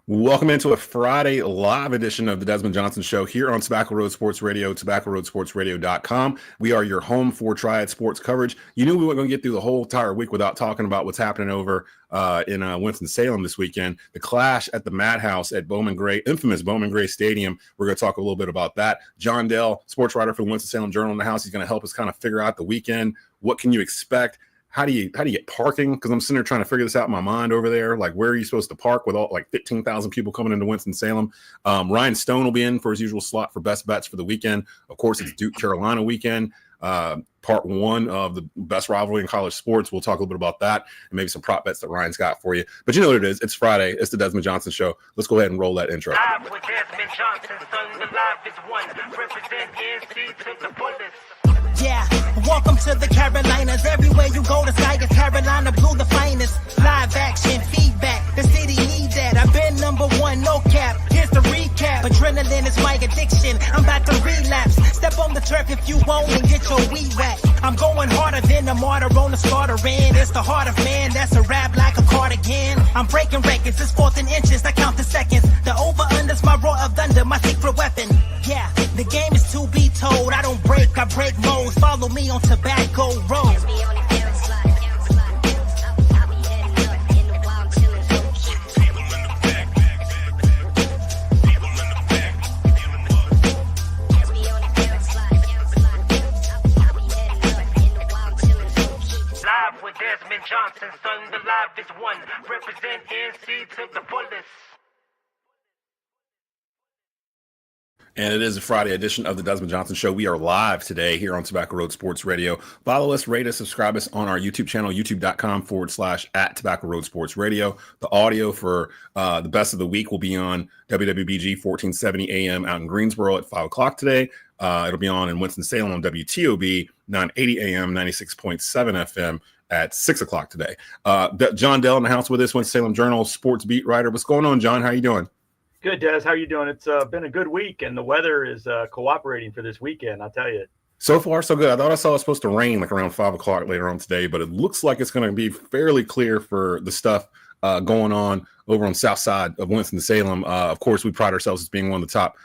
Welcome into a Friday live edition of the Desmond Johnson Show here on Tobacco Road Sports Radio, tobaccoroadsportsradio.com. We are your home for Triad sports coverage. You knew we weren't going to get through the whole entire week without talking about what's happening over in Winston Salem this weekend. The clash at the Madhouse at infamous Bowman Gray Stadium. We're going to talk a little bit about that. John Dell, sports writer for the Winston Salem Journal in the house. He's going to help us kind of figure out the weekend. What can you expect? How do you get parking? Because I'm sitting there trying to figure this out in my mind over there. Like, where are you supposed to park with all 15,000 people coming into Winston-Salem? Ryan Stone will be in for his usual slot for best bets for the weekend. Of course, it's Duke Carolina weekend. Part one of the best rivalry in college sports. We'll talk a little bit about that and maybe some prop bets that Ryan's got for you. But you know what it is. It's Friday. It's the Desmond Johnson Show. Let's go ahead and roll that intro. Live with Desmond Johnson, son, the live is one. Represent NC to the fullest. Yeah, welcome to the Carolinas. Everywhere you go, the sky is Carolina blue, the finest. Live action, feedback, the city needs that. I've been number one, no cap. Here's the recap. Adrenaline is my addiction. I'm about to relapse. Step on the turf if you won't and get your weed whacked. I'm going harder than a martyr on the starter end. It's the heart of man, that's a rap like a cardigan. I'm breaking records, it's fourth and inches, I count the seconds. The over-under's my roar of thunder, my secret weapon. Yeah, the game is to be told. I don't break, I break modes. Follow me on Tobacco Road. Live with Desmond Johnson, son, the live is one. Represent NC to the fullest. And it is a Friday edition of the Desmond Johnson Show. We are live today here on Tobacco Road Sports Radio. Follow us, rate us, subscribe us on our YouTube channel, youtube.com/@Tobacco Road Sports Radio. The audio for the best of the week will be on WWBG 1470 AM out in Greensboro at 5 o'clock today. It'll be on in Winston-Salem on WTOB 980 AM, 96.7 FM at 6 o'clock today. John Dell in the house with us, Winston-Salem Journal sports beat writer. What's going on, John? How you doing? Good, Des. How are you doing? It's been a good week, and the weather is cooperating for this weekend, I'll tell you. So far, so good. I thought I saw it was supposed to rain like around 5 o'clock later on today, but it looks like it's going to be fairly clear for the stuff going on over on the south side of Winston-Salem. Of course, we pride ourselves as being one of the top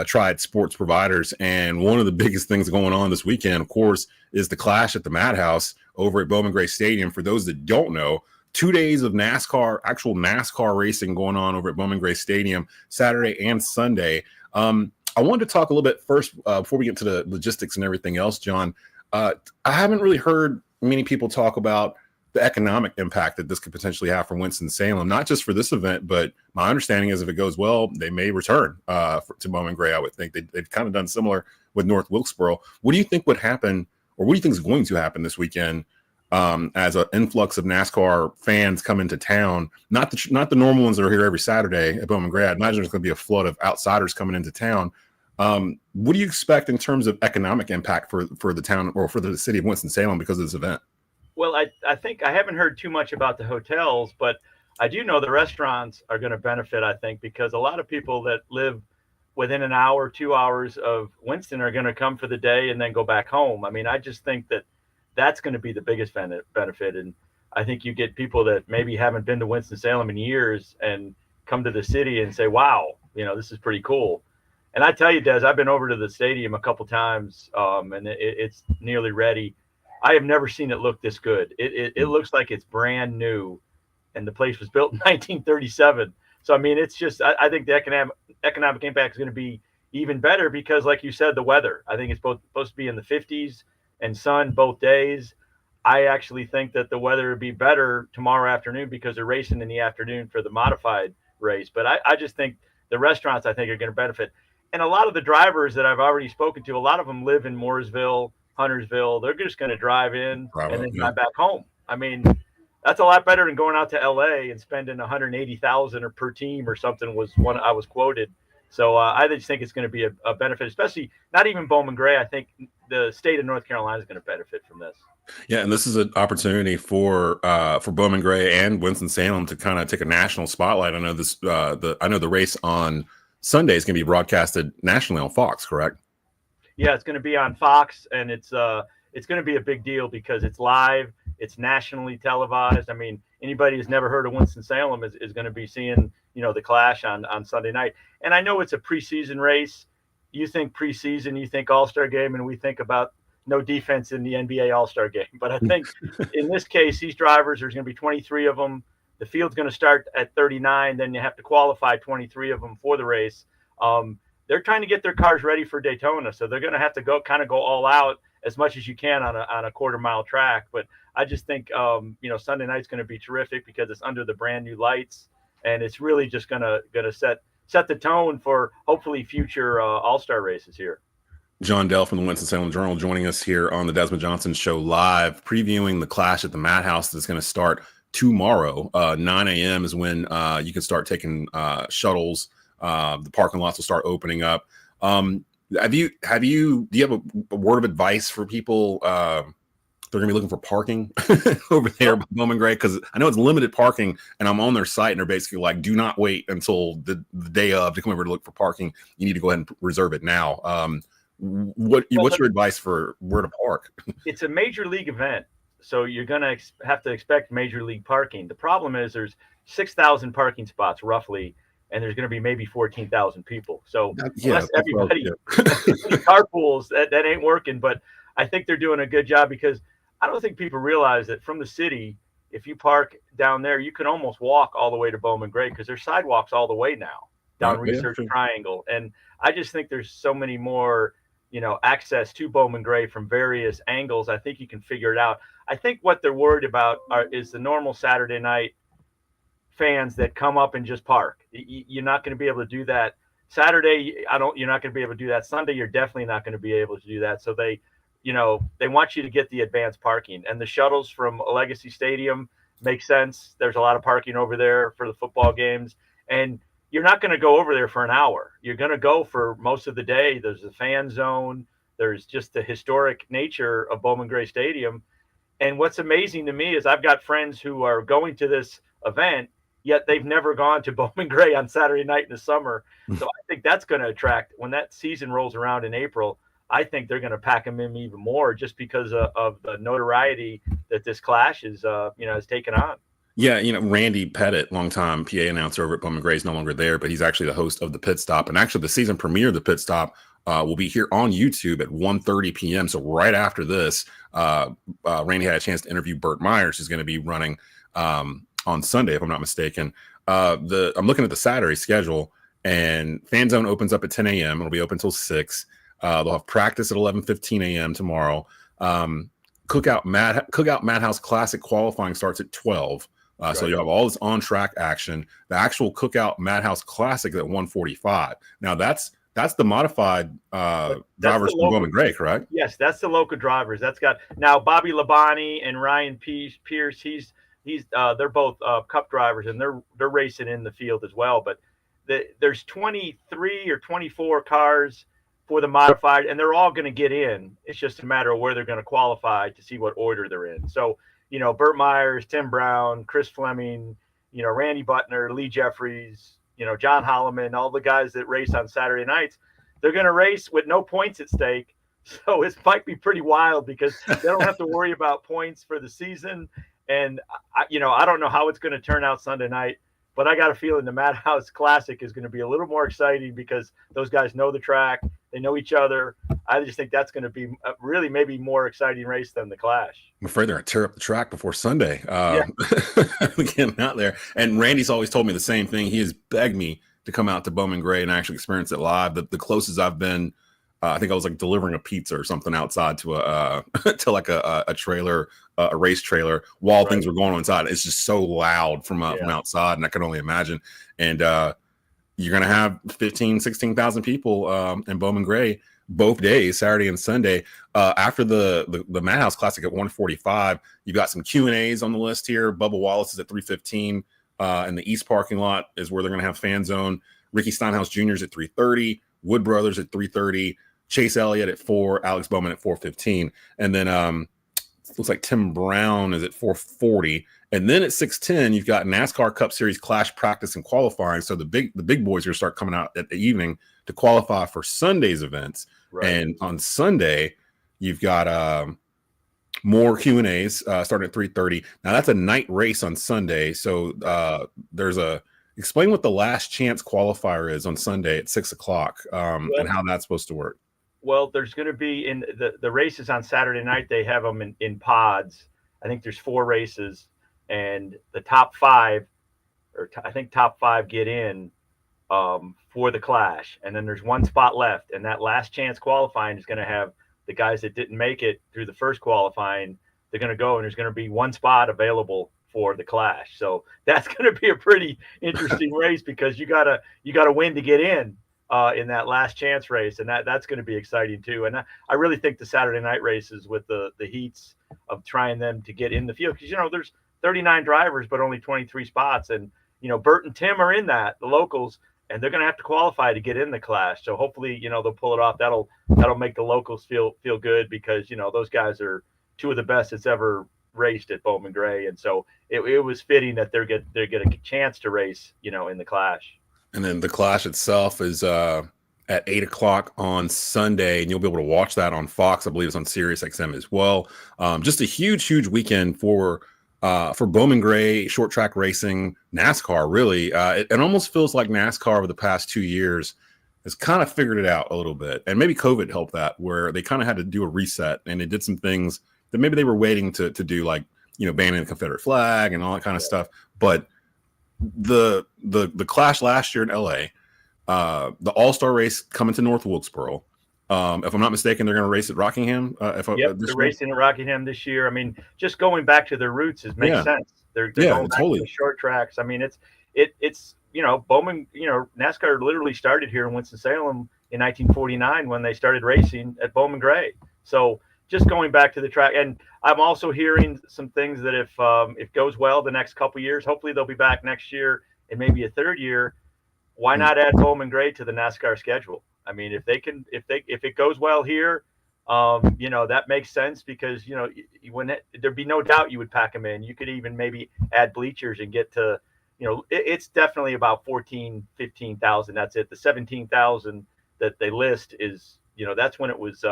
Triad sports providers, and one of the biggest things going on this weekend, of course, is the clash at the Madhouse over at Bowman Gray Stadium. For those that don't know, 2 days of actual NASCAR racing going on over at Bowman Gray Stadium, Saturday and Sunday. I wanted to talk a little bit first before we get to the logistics and everything else, John. I haven't really heard many people talk about the economic impact that this could potentially have for Winston-Salem, not just for this event, but my understanding is if it goes well, they may return to Bowman Gray. I would think they've kind of done similar with North Wilkesboro. What do you think would happen, or what do you think is going to happen this weekend as an influx of NASCAR fans come into town? Not the normal ones that are here every Saturday at Bowman Gray. I imagine there's going to be a flood of outsiders coming into town. What do you expect in terms of economic impact for the town or for the city of Winston-Salem because of this event? Well, I think I haven't heard too much about the hotels, but I do know the restaurants are going to benefit, I think, because a lot of people that live within an hour, 2 hours of Winston are going to come for the day and then go back home. I mean, I just think that's going to be the biggest benefit. And I think you get people that maybe haven't been to Winston-Salem in years and come to the city and say, wow, this is pretty cool. And I tell you, Des, I've been over to the stadium a couple times, and it's nearly ready. I have never seen it look this good. It looks like it's brand new, and the place was built in 1937. So, I mean, it's just, I think the economic impact is going to be even better because, like you said, the weather. I think it's supposed to be in the 50s and sun both days. I actually think that the weather would be better tomorrow afternoon because they're racing in the afternoon for the modified race. But I just think the restaurants, I think, are going to benefit. And a lot of the drivers that I've already spoken to, a lot of them live in Mooresville, Huntersville. They're just going to drive in and then drive back home. I mean, that's a lot better than going out to LA and spending $180,000 or per team or something was one I was quoted. So I just think it's going to be a benefit, especially not even Bowman Gray. I think the state of North Carolina is going to benefit from this. Yeah, and this is an opportunity for Bowman Gray and Winston-Salem to kind of take a national spotlight. I know the race on Sunday is going to be broadcasted nationally on Fox, correct? Yeah, it's going to be on Fox, and it's going to be a big deal because it's live, it's nationally televised. I mean, anybody who's never heard of Winston-Salem is going to be seeing, the Clash on Sunday night. And I know it's a preseason race. You think preseason, you think All-Star game, and we think about no defense in the NBA All-Star game. But I think in this case, these drivers, there's going to be 23 of them. The field's going to start at 39. Then you have to qualify 23 of them for the race. They're trying to get their cars ready for Daytona, so they're going to have to go all out as much as you can on a quarter-mile track. But I just think Sunday night's going to be terrific because it's under the brand new lights, and it's really just going to set the tone for hopefully future All-Star races here. John Dell from the Winston-Salem Journal joining us here on the Desmond Johnson Show live, previewing the Clash at the Madhouse that's going to start tomorrow. 9 a.m. is when you can start taking shuttles. The parking lots will start opening up. Do you have a word of advice for people? They're going to be looking for parking over there by Bowman Gray, because I know it's limited parking, and I'm on their site, and they're basically like, do not wait until the day of to come over to look for parking. You need to go ahead and reserve it now. What's your advice for where to park? It's a major league event, so you're going to have to expect major league parking. The problem is there's 6,000 parking spots roughly, and there's going to be maybe 14,000 people. So unless everybody carpools, that ain't working. But I think they're doing a good job, because I don't think people realize that from the city, if you park down there, you can almost walk all the way to Bowman Gray, because there's sidewalks all the way now down Research Triangle. And I just think there's so many more, access to Bowman Gray from various angles. I think you can figure it out. I think what they're worried about is the normal Saturday night fans that come up and just park. You're not going to be able to do that Saturday. You're not going to be able to do that Sunday. You're definitely not going to be able to do that. So they want you to get the advanced parking, and the shuttles from Legacy Stadium make sense. There's a lot of parking over there for the football games, and you're not going to go over there for an hour. You're going to go for most of the day. There's a fan zone. There's just the historic nature of Bowman Gray Stadium. And what's amazing to me is I've got friends who are going to this event, yet they've never gone to Bowman Gray on Saturday night in the summer. So I think that's going to attract, when that season rolls around in April, I think they're going to pack them in even more, just because of the notoriety that this Clash is taken on. Yeah, Randy Pettit, longtime PA announcer over at Bowman Gray, is no longer there, but he's actually the host of the Pit Stop. And actually, the season premiere of the Pit Stop will be here on YouTube at 1:30 p.m. So right after this, Randy had a chance to interview Burt Myers, who's going to be running on Sunday, if I'm not mistaken. I'm looking at the Saturday schedule, and Fan Zone opens up at 10 a.m. It'll be open until 6. They'll have practice at 11:15 a.m. tomorrow. Cookout Madhouse Classic qualifying starts at 12. Right. So you'll have all this on-track action. The actual Cookout Madhouse Classic is at 1:45. Now that's the modified drivers from Bowman Gray, correct? Yes, that's the local drivers. That's got now Bobby Labonte and Ryan Pierce. They're both Cup drivers, and they're racing in the field as well. But there's 23 or 24 cars for the modified, and they're all going to get in. It's just a matter of where they're going to qualify to see what order they're in. So, Burt Myers, Tim Brown, Chris Fleming, Randy Butner, Lee Jeffries, John Holloman, all the guys that race on Saturday nights, they're going to race with no points at stake. So it might be pretty wild, because they don't have to worry about points for the season. And, I don't know how it's going to turn out Sunday night, but I got a feeling the Madhouse Classic is going to be a little more exciting, because those guys know the track. They know each other. I just think that's going to be really maybe more exciting race than the Clash. I'm afraid they're going to tear up the track before Sunday. Getting out there. And Randy's always told me the same thing. He has begged me to come out to Bowman Gray and actually experience it live. The closest I've been, I think I was like delivering a pizza or something outside to a trailer, a race trailer, while things were going on inside. It's just so loud from outside, and I can only imagine. And you're going to have 15, 16,000 people in Bowman Gray both days, Saturday and Sunday. After the Madhouse Classic at 1:45, you've got some Q&As on the list here. Bubba Wallace is at 3:15. In the East parking lot is where they're going to have Fan Zone. Ricky Steinhaus Jr. is at 3:30. Wood Brothers at 3:30. Chase Elliott at 4. Alex Bowman at 4:15. And then it looks like Tim Brown is at 4:40. And then at 6:10, you've got NASCAR Cup Series Clash practice and qualifying. So the big boys are going to start coming out at the evening to qualify for Sunday's events. Right. And on Sunday, you've got more Q&As starting at 3:30. Now that's a night race on Sunday. So there's a Explain what the last chance qualifier is on Sunday at 6 o'clock, and how that's supposed to work. Well, there's going to be in the races on Saturday night. They have them in pods. I think there's 4 races, and the top 5, I think top 5 get in for the Clash, and then there's 1 spot left, and that last chance qualifying is going to have the guys that didn't make it through the first qualifying. They're going to go, and there's going to be 1 spot available for the Clash. So that's going to be a pretty interesting race, because you gotta win to get in that last chance race, and that's going to be exciting too. And I really think the Saturday night races with the heats of trying them to get in the field, because there's 39 drivers but only 23 spots, and Bert and Tim are in the locals, and they're going to have to qualify to get in the Clash. So hopefully they'll pull it off. That'll make the locals feel good, because those guys are 2 of the best that's ever raced at Bowman Gray, and so it was fitting that they get a chance to race in the Clash. And then the Clash itself is at 8 o'clock on Sunday, and you'll be able to watch that on Fox. I believe it's on Sirius XM as well. Just a huge weekend for Bowman Gray, short track racing, NASCAR. Really, it almost feels like NASCAR over the past 2 years has kind of figured it out a little bit, and maybe COVID helped that, where they kind of had to do a reset, and they did some things that maybe they were waiting to do, like banning the Confederate flag and all that kind of stuff. But the Clash last year in LA, the All-Star race coming to North Wilkesboro. If I'm not mistaken, they're going to race at Rockingham. They're racing at Rockingham this year. I mean, just going back to their roots makes sense. They're going back to the short tracks. I mean, it's Bowman. NASCAR literally started here in Winston-Salem in 1949 when they started racing at Bowman Gray. So just going back to the track, and I'm also hearing some things that if it goes well the next couple years, hopefully they'll be back next year and maybe a third year. Why not add Bowman Gray to the NASCAR schedule? I mean, if it goes well here, that makes sense, because there'd be no doubt you would pack them in. You could even maybe add bleachers and get to, it's definitely about 15,000. That's it. The 17,000 that they list is, that's when it was,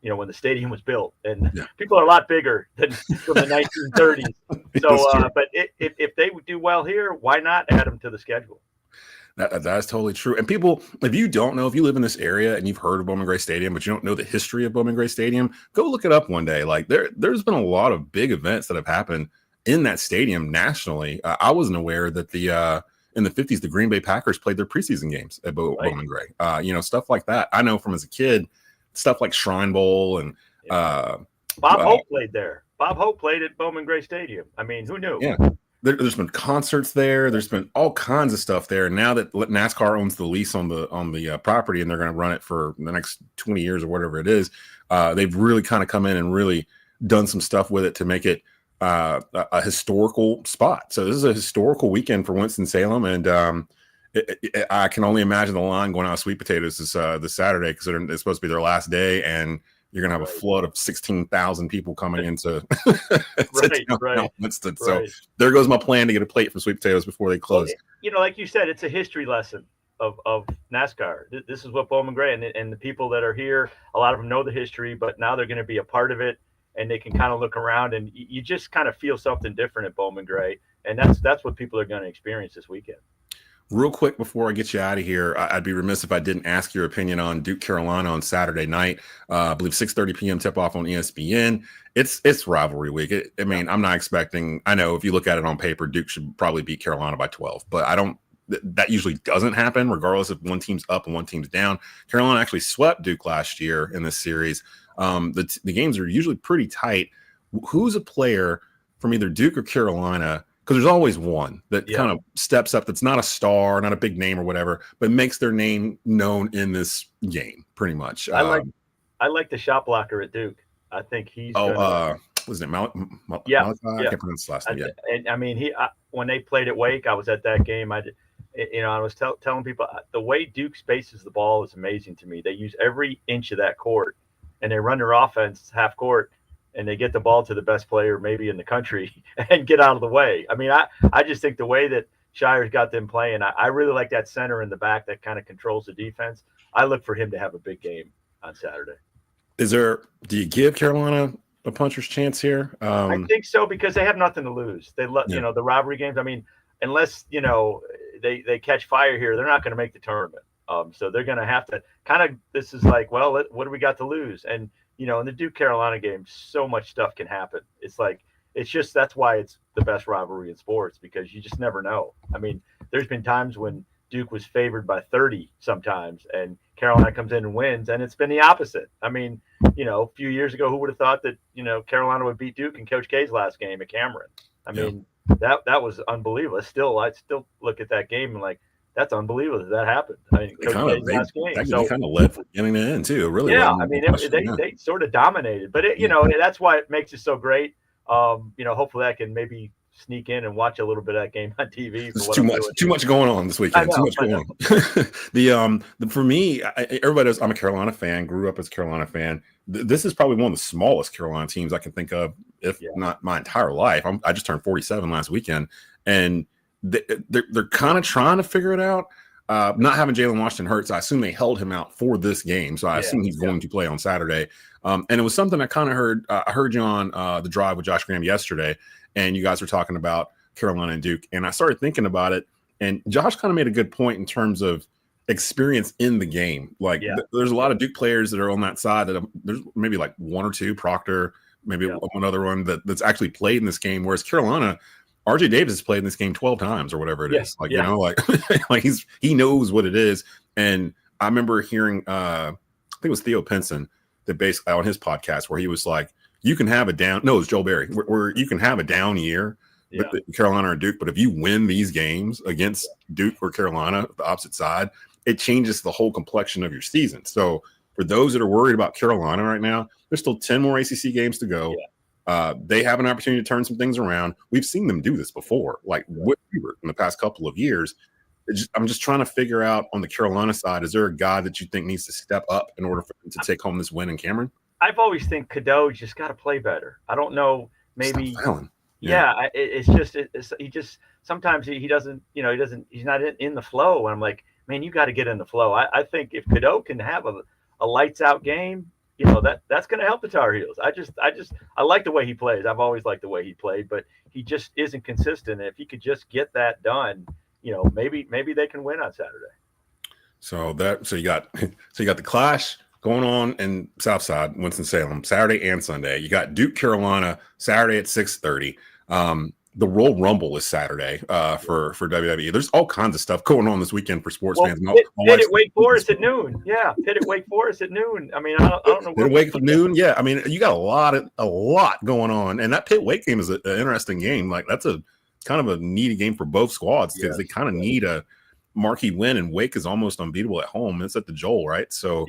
when the stadium was built, and people are a lot bigger than from the 1930s. So, but if they would do well here, why not add them to the schedule? That's totally true. And people, if you don't know, if you live in this area and you've heard of Bowman Gray Stadium, but you don't know the history of Bowman Gray Stadium, go look it up one day. Like there's been a lot of big events that have happened in that stadium nationally. I wasn't aware that in the 50s, the Green Bay Packers played their preseason games at Bowman Gray. Stuff like that. I know from as a kid, stuff like Shrine Bowl and Bob Hope played there. Bob Hope played at Bowman Gray Stadium. I mean, who knew? Yeah. There's been concerts there. There's been all kinds of stuff there. And now that NASCAR owns the lease on the property, and they're going to run it for the next 20 years or whatever it is, they've really kind of come in and really done some stuff with it to make it a historical spot. So this is a historical weekend for Winston-Salem, and I can only imagine the line going out of Sweet Potatoes this Saturday, because it's supposed to be their last day, and you're going to have a flood of 16,000 people coming into Winston. So there goes my plan to get a plate from Sweet Potatoes before they close. Well, like you said, it's a history lesson of NASCAR. This is what Bowman Gray and the people that are here, a lot of them know the history, but now they're going to be a part of it, and they can kind of look around, and you just kind of feel something different at Bowman Gray. And that's what people are going to experience this weekend. Real quick before I get you out of here, I'd be remiss if I didn't ask your opinion on Duke Carolina on Saturday night. I believe 6:30 p.m. tip off on ESPN. It's rivalry week. I'm not expecting. I know if you look at it on paper, Duke should probably beat Carolina by 12, but I don't. That usually doesn't happen, regardless if one team's up and one team's down. Carolina actually swept Duke last year in this series. The games are usually pretty tight. Who's a player from either Duke or Carolina? Because there's always one that kind of steps up, that's not a star, not a big name or whatever, but makes their name known in this game, pretty much. I like the shot blocker at Duke. I think he's. Was it Malachi? I can't pronounce his last name yet. And I mean, when they played at Wake, I was at that game. I was telling people the way Duke spaces the ball is amazing to me. They use every inch of that court, and they run their offense half court, and they get the ball to the best player maybe in the country and get out of the way. I mean, I just think the way that Shire's got them playing, I really like that center in the back that kind of controls the defense. I look for him to have a big game on Saturday. Do you give Carolina a puncher's chance here? I think so, because they have nothing to lose. They love, the rivalry games. I mean, unless, they catch fire here, they're not going to make the tournament. So they're going to have to kind of. This is like, well, what do we got to lose? And in the Duke Carolina game, so much stuff can happen. It's like that's why it's the best rivalry in sports, because you just never know. I mean, there's been times when Duke was favored by 30 sometimes, and Carolina comes in and wins, and it's been the opposite. I mean, a few years ago, who would have thought that Carolina would beat Duke in Coach K's last game at Cameron? I mean, that was unbelievable. I still look at that game and like, that's unbelievable that that happened. I mean, Coach K's last game. They kind of led from beginning to end too. It really, I mean, they sort of dominated, but that's why it makes it so great. Hopefully I can maybe sneak in and watch a little bit of that game on TV. There's too much going on this weekend. Too much going on. For me, everybody knows I'm a Carolina fan. Grew up as a Carolina fan. This is probably one of the smallest Carolina teams I can think of, if not my entire life. I just turned 47 last weekend, and they're kind of trying to figure it out. Not having Jalen Washington hurt, so I assume they held him out for this game. So I assume he's going to play on Saturday. And it was something I kind of heard. I heard you on the drive with Josh Graham yesterday, and you guys were talking about Carolina and Duke. And I started thinking about it, and Josh kind of made a good point in terms of experience in the game. Like there's a lot of Duke players that are on that side that there's maybe like one or two, Proctor, maybe one other one that's actually played in this game. Whereas Carolina, RJ Davis has played in this game 12 times or whatever it is. Like, like he knows what it is. And I remember hearing, I think it was Theo Pinson that basically on his podcast where he was like, you can have a down, no, it's Joel Berry, where you can have a down year with Carolina or Duke, but if you win these games against Duke or Carolina, the opposite side, it changes the whole complexion of your season. So for those that are worried about Carolina right now, there's still 10 more ACC games to go. They have an opportunity to turn some things around. We've seen them do this before, like Whit Hubert in the past couple of years. I'm just trying to figure out on the Carolina side, is there a guy that you think needs to step up in order for them to take home this win in Cameron? I've always think Cadeau just got to play better. I don't know, maybe. It's just he just sometimes he doesn't, he's not in the flow. And I'm like, man, you got to get in the flow. I think if Cadeau can have a lights out game, that's going to help the Tar Heels. I like the way he plays. I've always liked the way he played, but he just isn't consistent. And if he could just get that done, maybe they can win on Saturday. So you got the clash going on in Southside, Winston-Salem, Saturday and Sunday. You got Duke Carolina Saturday at 6:30. The Royal Rumble is Saturday for WWE. There's all kinds of stuff going on this weekend for sports fans. Pitt at Wake Forest at noon. Yeah, Pitt at Wake Forest at noon. I mean, I don't know. Pitt at Wake at noon. Yeah, I mean, you got a lot going on, and that Pitt Wake game is an interesting game. Like that's a kind of a needy game for both squads because they kind of need a marquee win, and Wake is almost unbeatable at home. It's at the Joel, right? So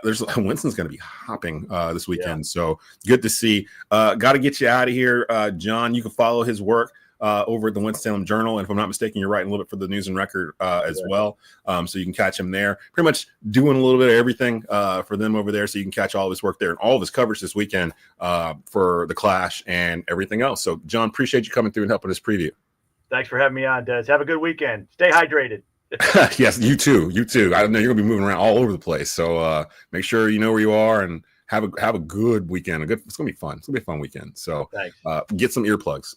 there's Winston's going to be hopping this weekend, so good to see. Got to get you out of here, John. You can follow his work over at the Winston-Salem Journal, and if I'm not mistaken, you're writing a little bit for the News and Record as well. So you can catch him there. Pretty much doing a little bit of everything for them over there, so you can catch all of his work there and all of his coverage this weekend for the Clash and everything else. So, John, appreciate you coming through and helping us preview. Thanks for having me on, Des. Have a good weekend. Stay hydrated. Yes, you too. I know you're gonna be moving around all over the place, so make sure you know where you are and have a good weekend. It's gonna be fun. It's gonna be a fun weekend. So get some earplugs.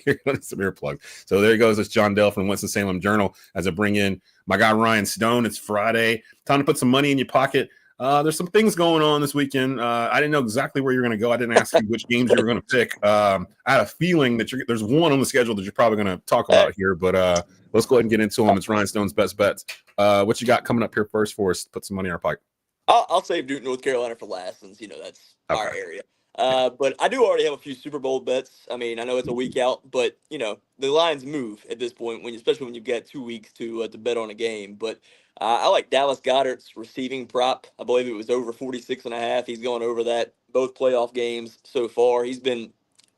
You're gonna get some earplugs. So there he goes. It's John Dell from Winston-Salem Journal. As I bring in my guy Ryan Stone. It's Friday. Time to put some money in your pocket. There's some things going on this weekend. I didn't know exactly where you're going to go. I didn't ask you which games you were going to pick. I had a feeling that there's one on the schedule that you're probably going to talk about here, but let's go ahead and get into them. It's Ryan Stone's Best Bets. What you got coming up here first for us to put some money in our pocket? I'll save Duke, North Carolina for last since, that's our area. But I do already have a few Super Bowl bets. I mean, I know it's a week out, but, the lines move at this point, especially when you've got 2 weeks to bet on a game. But I like Dallas Goedert's receiving prop. I believe it was over 46.5. He's gone over that both playoff games so far. He's been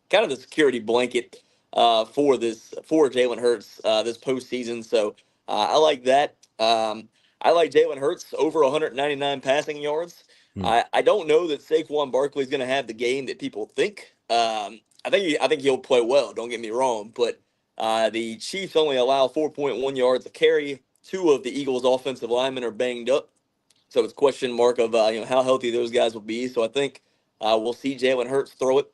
kind of the security blanket for Jalen Hurts this postseason. So I like that. I like Jalen Hurts over 199 passing yards. I don't know that Saquon Barkley is going to have the game that people think. I think he'll play well. Don't get me wrong, but the Chiefs only allow 4.1 yards a carry. 2 of the Eagles' offensive linemen are banged up, so it's a question mark of how healthy those guys will be. So I think we'll see Jalen Hurts throw it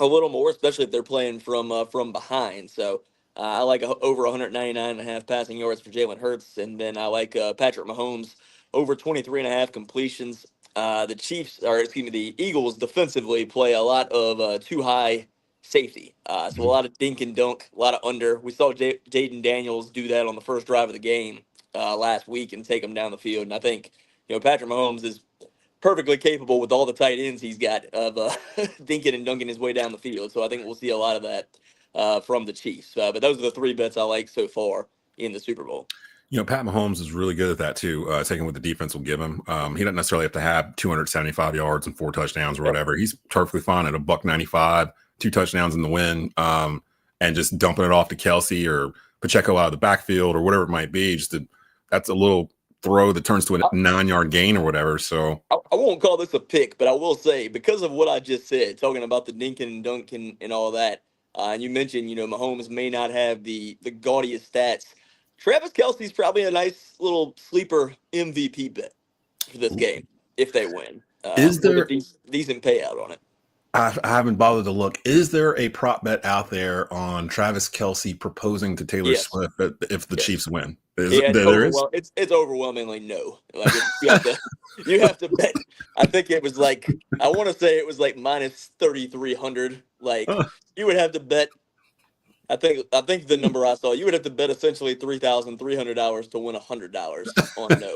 a little more, especially if they're playing from behind. So I like over 199.5 passing yards for Jalen Hurts, and then I like Patrick Mahomes over 23.5 completions. The Eagles defensively play a lot of too high safety. So a lot of dink and dunk, a lot of under. We saw Jaden Daniels do that on the first drive of the game last week and take him down the field. And I think, Patrick Mahomes is perfectly capable with all the tight ends he's got of dinking and dunking his way down the field. So I think we'll see a lot of that from the Chiefs. But those are the three bets I like so far in the Super Bowl. Pat Mahomes is really good at that too, taking what the defense will give him. He doesn't necessarily have to have 275 yards and 4 touchdowns or whatever. He's perfectly fine at $195, 2 touchdowns in the win, and just dumping it off to Kelsey or Pacheco out of the backfield or whatever it might be. That's a little throw that turns to a 9-yard gain or whatever. So I won't call this a pick, but I will say, because of what I just said, talking about the dinking and dunking and all that, and you mentioned, Mahomes may not have the gaudiest stats. Travis Kelce's probably a nice little sleeper MVP bet for this game if they win. Is there a decent payout on it? I haven't bothered to look. Is there a prop bet out there on Travis Kelce proposing to Taylor Swift if the Chiefs win? It's overwhelmingly no. Like you have to bet. I think it was like, I want to say it was like minus 3,300. Like you would have to bet. I think the number I saw, you would have to bet essentially $3,300 to win $100 on no.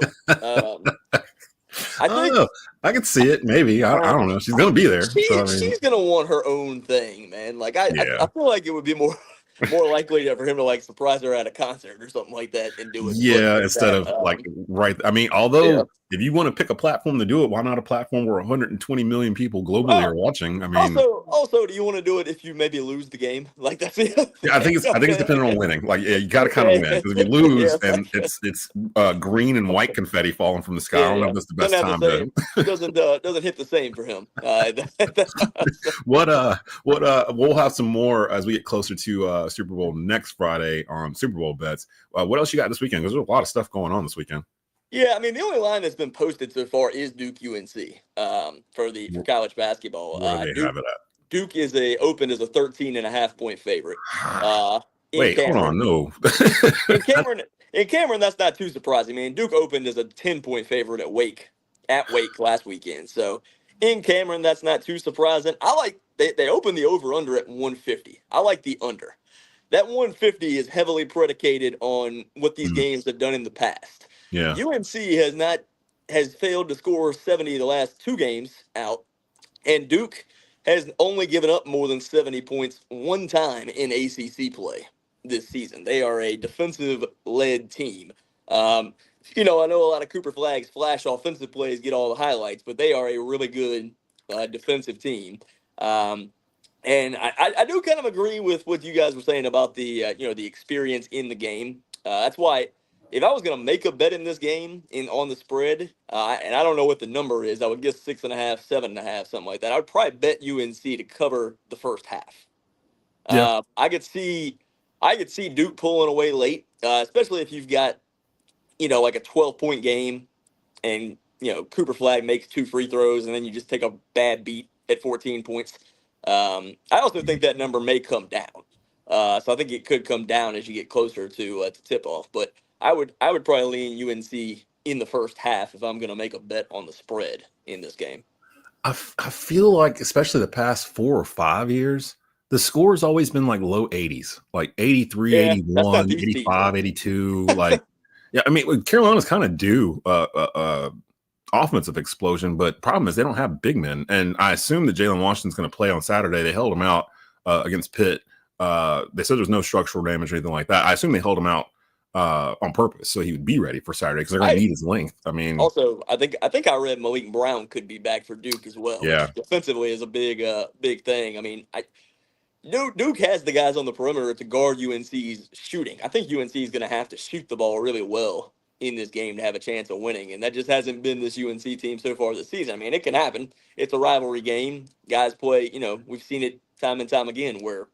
I could see it. Maybe I don't know. She's gonna be there. She's gonna want her own thing, man. Like I feel like it would be more likely for him to like surprise her at a concert or something like that and do it. Yeah, instead of right. I mean, although if you want to pick a platform to do it, why not a platform where 120 million people globally are watching? I mean, also, do you want to do it if you maybe lose the game? Like that's the I think it's depending on winning. Like, you got to kind of win, because if you lose and it's green and white confetti falling from the sky, I don't know if that's the best time to. It doesn't hit the same for him. We'll have some more as we get closer to Super Bowl next Friday on Super Bowl bets. What else you got this weekend? Because there's a lot of stuff going on this weekend. Yeah, I mean, the only line that's been posted so far is Duke UNC for college basketball. Where do they have it at? Duke is opened as a 13.5 point favorite. Wait, hold on, no. in Cameron, that's not too surprising. I mean, Duke opened as a 10-point favorite at Wake last weekend. So in Cameron, that's not too surprising. I like they opened the over/under at 150. I like the under. That 150 is heavily predicated on what these games have done in the past. Yeah. UNC has failed to score 70 the last 2 games out, and Duke has only given up more than 70 points one time in ACC play this season. They are a defensive-led team. I know a lot of Cooper Flagg's flash offensive plays get all the highlights, but they are a really good defensive team. And I do kind of agree with what you guys were saying about the the experience in the game. That's why, if I was going to make a bet in this game on the spread, and I don't know what the number is, I would guess 6.5, 7.5, something like that. I would probably bet UNC to cover the first half. Yeah. I could see Duke pulling away late, especially if you've got, like a 12-point game, and Cooper Flagg makes 2 free throws, and then you just take a bad beat at 14 points. I also think that number may come down. So I think it could come down as you get closer to tip off, but I would probably lean UNC in the first half if I'm going to make a bet on the spread in this game. I feel like, especially the past 4 or 5 years, the score has always been like low 80s, like 83, 81, 85, 82. Like, yeah, I mean, Carolina's kind of due offensive explosion, but problem is they don't have big men. And I assume that Jalen Washington's going to play on Saturday. They held him out against Pitt. They said there's no structural damage or anything like that. I assume they held him out on purpose so he would be ready for Saturday, because they're going to need his length. I mean, also, I think I read Malik Brown could be back for Duke as well. Yeah, which defensively is a big thing. I mean, Duke has the guys on the perimeter to guard UNC's shooting. I think UNC is going to have to shoot the ball really well in this game to have a chance of winning, and that just hasn't been this UNC team so far this season. I mean, it can happen. It's a rivalry game. Guys play, we've seen it time and time again where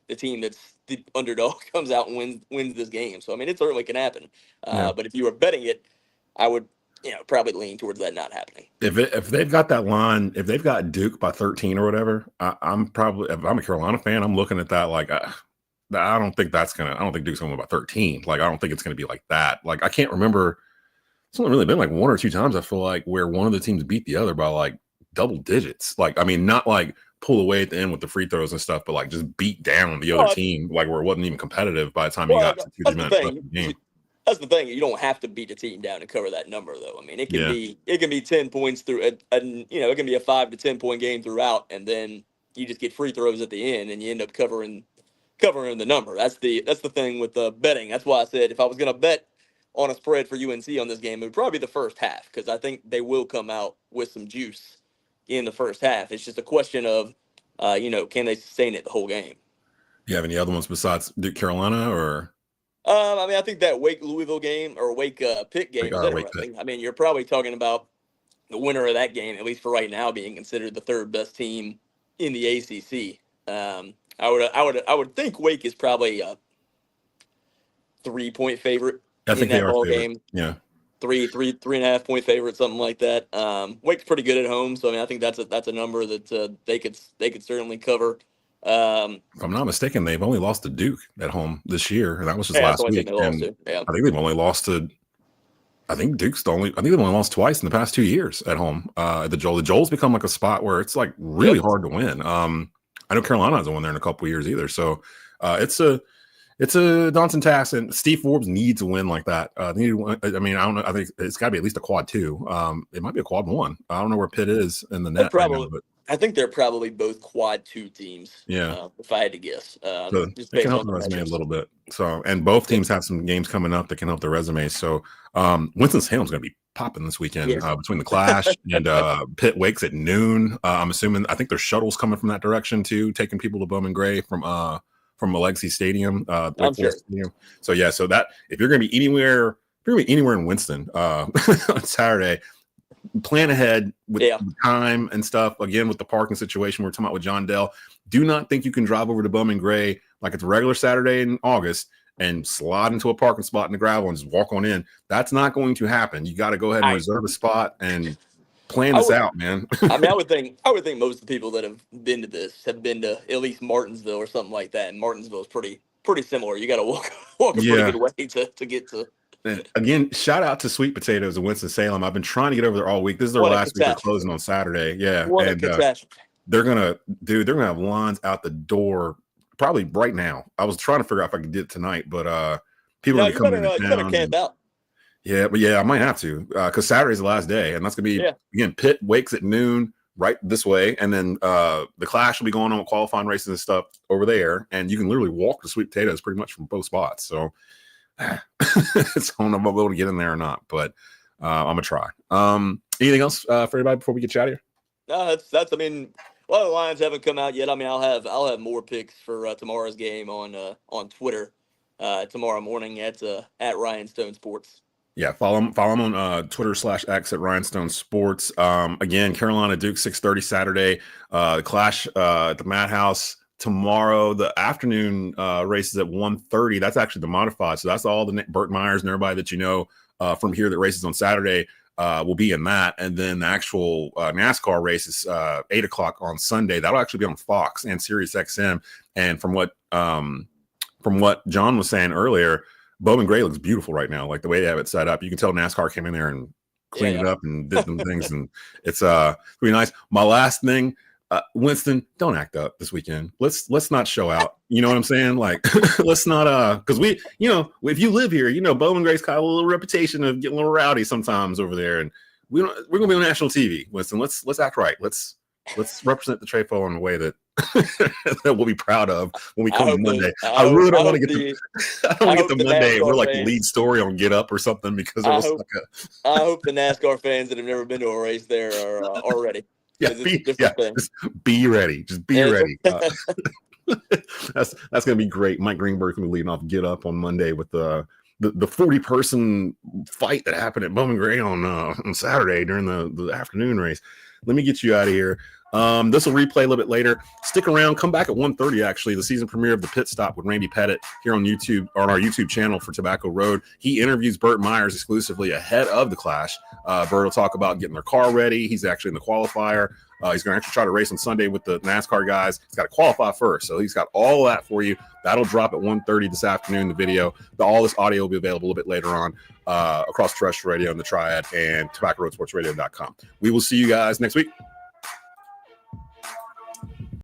the team that's the underdog comes out and wins this game. So, I mean, it certainly can happen. But if you were betting it, I would, probably lean towards that not happening. If they've got that line, if they've got Duke by 13 or whatever, I'm probably, if I'm a Carolina fan, I'm looking at that like, I don't think Duke's gonna win by 13. Like, I don't think it's gonna be like that. Like, I can't remember. It's only really been like one or two times, I feel like, where one of the teams beat the other by like double digits. Like, I mean, not like pull away at the end with the free throws and stuff, but like just beat down the other team, like where it wasn't even competitive by the time you got to 2 minutes left in the game. That's the thing. You don't have to beat the team down to cover that number, though. I mean, it can be 10 points through, it can be a 5 to 10 point game throughout, and then you just get free throws at the end, and you end up covering the number. That's the thing with the betting. That's why I said if I was going to bet on a spread for UNC on this game, it would probably be the first half, because I think they will come out with some juice in the first half. It's just a question of, can they sustain it the whole game? You have any other ones besides Duke Carolina, or? I mean, I think that Wake Louisville game or Wake Pitt game is interesting. I mean, you're probably talking about the winner of that game, at least for right now, being considered the third best team in the ACC. I would think Wake is probably a 3-point favorite. I think in that they are ball favorite. game. Yeah. 3.5 point favorite, something like that. Wake's pretty good at home, so I mean, I think that's a number that they could certainly cover. If I'm not mistaken, they've only lost to Duke at home this year, and that was just last week. I think they've only lost to. I think Duke's the only. I think they've only lost twice in the past 2 years at home. The Joel's become like a spot where it's like really hard to win. I know Carolina hasn't won there in a couple of years either, so it's a daunting task, and Steve Forbes needs a win like that. I mean, I don't know. I think it's got to be at least a quad 2. It might be a quad 1. I don't know where Pitt is in the net right now, but I think they're probably both quad 2 teams. Yeah, if I had to guess, so just it can help the resume a little bit. So, and both teams have some games coming up that can help their resumes. So, Winston Salem's going to be popping this weekend between the Clash and Pitt Wakes at noon. I'm assuming. I think there's shuttles coming from that direction too, taking people to Bowman Gray from Legacy Stadium. I'm sure. Stadium. So yeah, so that if you're going to be anywhere in Winston on Saturday, plan ahead with the time and stuff. Again, with the parking situation we're talking about with John Dell, do not think you can drive over to Bowman Gray like it's a regular Saturday in August and slide into a parking spot in the gravel and just walk on in. That's not going to happen. You got to go ahead and reserve a spot and plan this out, man. I mean, I would think most of the people that have been to this have been to at least Martinsville or something like that. And Martinsville is pretty similar. You got to walk a pretty good way to get to. And again, shout out to Sweet Potatoes in Winston-Salem. I've been trying to get over there all week. This is their last week. They're closing on Saturday. Yeah. And they're gonna have lines out the door probably right now. I was trying to figure out if I could get it tonight, but people are coming into town. You better camp out. Yeah, but I might have to because Saturday's the last day, and that's gonna be again Pitt Wakes at noon right this way, and then the Clash will be going on with qualifying races and stuff over there, and you can literally walk to Sweet Potatoes pretty much from both spots. So it's I don't know if I'll be able to get in there or not, but I'm gonna try. Anything else for everybody before we get you out of here? No, that's. I mean, a lot of the lines haven't come out yet. I mean, I'll have more picks for tomorrow's game on Twitter tomorrow morning at Ryan Stone Sports. Yeah, follow him on Twitter /X at Rhinestone Sports. Again, Carolina Duke 6:30 Saturday. The Clash at the Madhouse tomorrow. The afternoon races at 1:30. That's actually the modified. So that's all the Burt Myers and everybody that you know from here that races on Saturday will be in that. And then the actual NASCAR race is 8 o'clock on Sunday. That'll actually be on Fox and Sirius XM. And from what John was saying earlier, Bowman Gray looks beautiful right now, like the way they have it set up. You can tell NASCAR came in there and cleaned it up and did some things, and it's really nice. My last thing, Winston, don't act up this weekend. Let's not show out. You know what I'm saying? Like, let's not because we, if you live here, Bowman Gray's got a little reputation of getting a little rowdy sometimes over there, and we're gonna be on national TV, Winston. Let's act right. Let's represent the Trefo in a way that that we'll be proud of when we come to Monday. I really don't want to get to Monday. We're like the lead story on Get Up or something because it was I hope the NASCAR fans that have never been to a race there are ready. Just be ready. Just be ready. That's gonna be great. Mike Greenberg's gonna be leading off Get Up on Monday with the 40-person fight that happened at Bowman Gray on Saturday during the afternoon race. Let me get you out of here. This will replay a little bit later. Stick around. Come back at 1:30, actually, the season premiere of The Pit Stop with Randy Pettit here on YouTube, or on our YouTube channel for Tobacco Road. He interviews Burt Myers exclusively ahead of the Clash. Burt will talk about getting their car ready. He's actually in the qualifier. He's going to actually try to race on Sunday with the NASCAR guys. He's got to qualify first. So he's got all of that for you. That'll drop at 1:30 this afternoon, the video. All this audio will be available a little bit later on across terrestrial radio and the Triad and TobaccoRoadSportsRadio.com. We will see you guys next week.